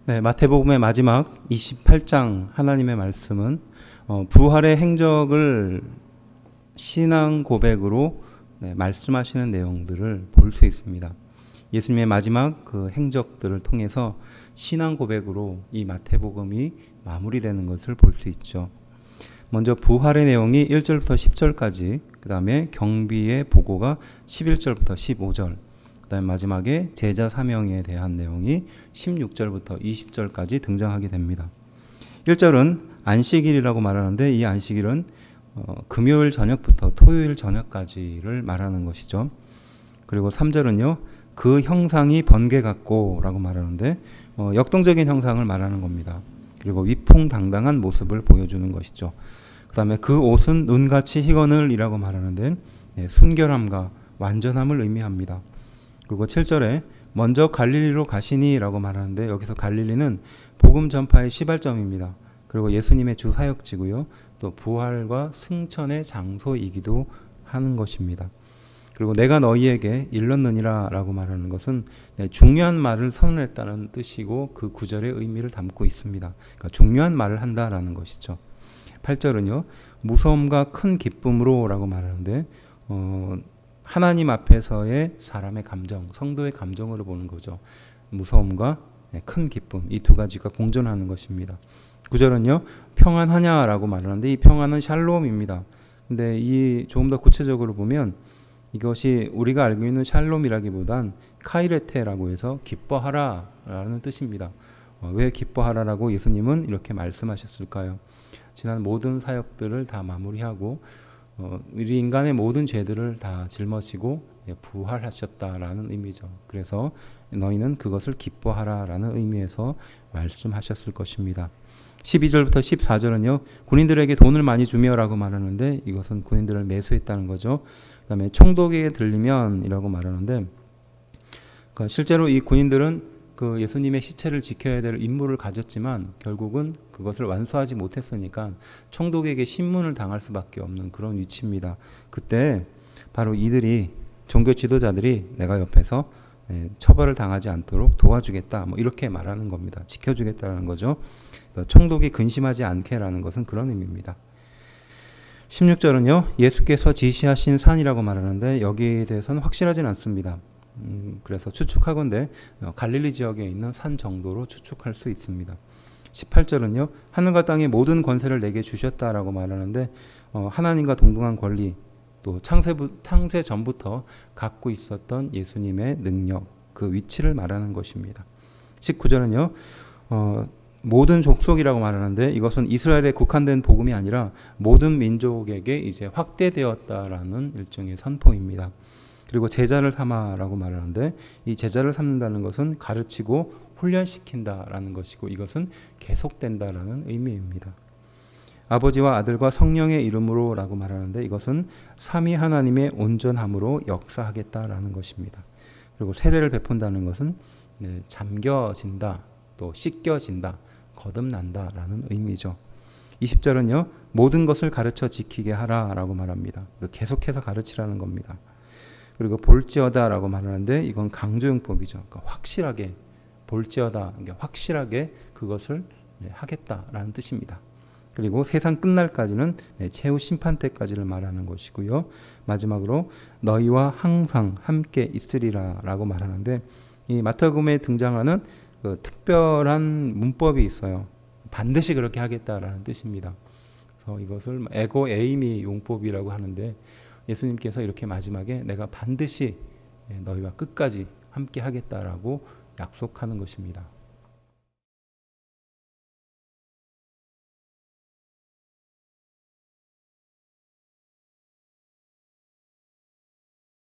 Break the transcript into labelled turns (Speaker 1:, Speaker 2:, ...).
Speaker 1: 네, 마태복음의 마지막 28장 하나님의 말씀은 부활의 행적을 신앙 고백으로 말씀하시는 내용들을 볼 수 있습니다. 예수님의 마지막 그 행적들을 통해서 신앙 고백으로 이 마태복음이 마무리되는 것을 볼 수 있죠. 먼저 부활의 내용이 1절부터 10절까지, 그 다음에 경비의 보고가 11절부터 15절, 그 다음에 마지막에 제자 사명에 대한 내용이 16절부터 20절까지 등장하게 됩니다. 1절은 안식일이라고 말하는데 이 안식일은 금요일 저녁부터 토요일 저녁까지를 말하는 것이죠. 그리고 3절은요. 그 형상이 번개 같고 라고 말하는데 역동적인 형상을 말하는 겁니다. 그리고 위풍당당한 모습을 보여주는 것이죠. 그 다음에 그 옷은 눈같이 희거늘이라고 말하는데 순결함과 완전함을 의미합니다. 그리고 7절에 먼저 갈릴리로 가시니 라고 말하는데 여기서 갈릴리는 복음 전파의 시발점입니다. 그리고 예수님의 주 사역지고요. 또 부활과 승천의 장소이기도 하는 것입니다. 그리고 내가 너희에게 일렀느니라 라고 말하는 것은 중요한 말을 선언했다는 뜻이고 그 구절의 의미를 담고 있습니다. 그러니까 중요한 말을 한다라는 것이죠. 8절은요. 무서움과 큰 기쁨으로 라고 말하는데 하나님 앞에서의 사람의 감정, 성도의 감정으로 보는 거죠. 무서움과 큰 기쁨, 이 두 가지가 공존하는 것입니다. 9절은요. 평안하냐라고 말하는데 이 평안은 샬롬입니다. 근데 이 조금 더 구체적으로 보면 이것이 우리가 알고 있는 샬롬이라기보단 카이레테라고 해서 기뻐하라라는 뜻입니다. 왜 기뻐하라라고 예수님은 이렇게 말씀하셨을까요? 지난 모든 사역들을 다 마무리하고 우리 인간의 모든 죄들을 다 짊어지고 부활하셨다라는 의미죠. 그래서 너희는 그것을 기뻐하라라는 의미에서 말씀하셨을 것입니다. 12절부터 14절은요. 군인들에게 돈을 많이 주며라고 말하는데 이것은 군인들을 매수했다는 거죠. 그 다음에 총독에게 들리면 이라고 말하는데 실제로 이 군인들은 그 예수님의 시체를 지켜야 될 임무를 가졌지만 결국은 그것을 완수하지 못했으니까 총독에게 신문을 당할 수밖에 없는 그런 위치입니다. 그때 바로 이들이 종교 지도자들이 내가 옆에서 처벌을 당하지 않도록 도와주겠다 뭐 이렇게 말하는 겁니다. 지켜주겠다는 거죠. 총독이 근심하지 않게라는 것은 그런 의미입니다. 16절은요. 예수께서 지시하신 산이라고 말하는데 여기에 대해서는 확실하진 않습니다. 그래서 추측하건대 갈릴리 지역에 있는 산 정도로 추측할 수 있습니다. 18절은요. 하늘과 땅의 모든 권세를 내게 주셨다라고 말하는데 하나님과 동등한 권리 또 창세 전부터 갖고 있었던 예수님의 능력 그 위치를 말하는 것입니다. 19절은요. 모든 족속이라고 말하는데 이것은 이스라엘에 국한된 복음이 아니라 모든 민족에게 이제 확대되었다라는 일종의 선포입니다. 그리고 제자를 삼아라고 말하는데 이 제자를 삼는다는 것은 가르치고 훈련시킨다라는 것이고 이것은 계속된다라는 의미입니다. 아버지와 아들과 성령의 이름으로 라고 말하는데 이것은 삼위 하나님의 온전함으로 역사하겠다라는 것입니다. 그리고 세례를 베푼다는 것은 잠겨진다, 또 씻겨진다, 거듭난다라는 의미죠. 20절은요. 모든 것을 가르쳐 지키게 하라라고 말합니다. 계속해서 가르치라는 겁니다. 그리고 볼지어다라고 말하는데 이건 강조용법이죠. 그러니까 확실하게 볼지어다, 그러니까 확실하게 그것을 하겠다라는 뜻입니다. 그리고 세상 끝날까지는 최후 심판 때까지를 말하는 것이고요. 마지막으로 너희와 항상 함께 있으리라라고 말하는데 이 마태복음에 등장하는 그 특별한 문법이 있어요. 반드시 그렇게 하겠다라는 뜻입니다. 그래서 이것을 에고 에이미 용법이라고 하는데 예수님께서 이렇게 마지막에 내가 반드시 너희와 끝까지 함께 하겠다라고 약속하는 것입니다.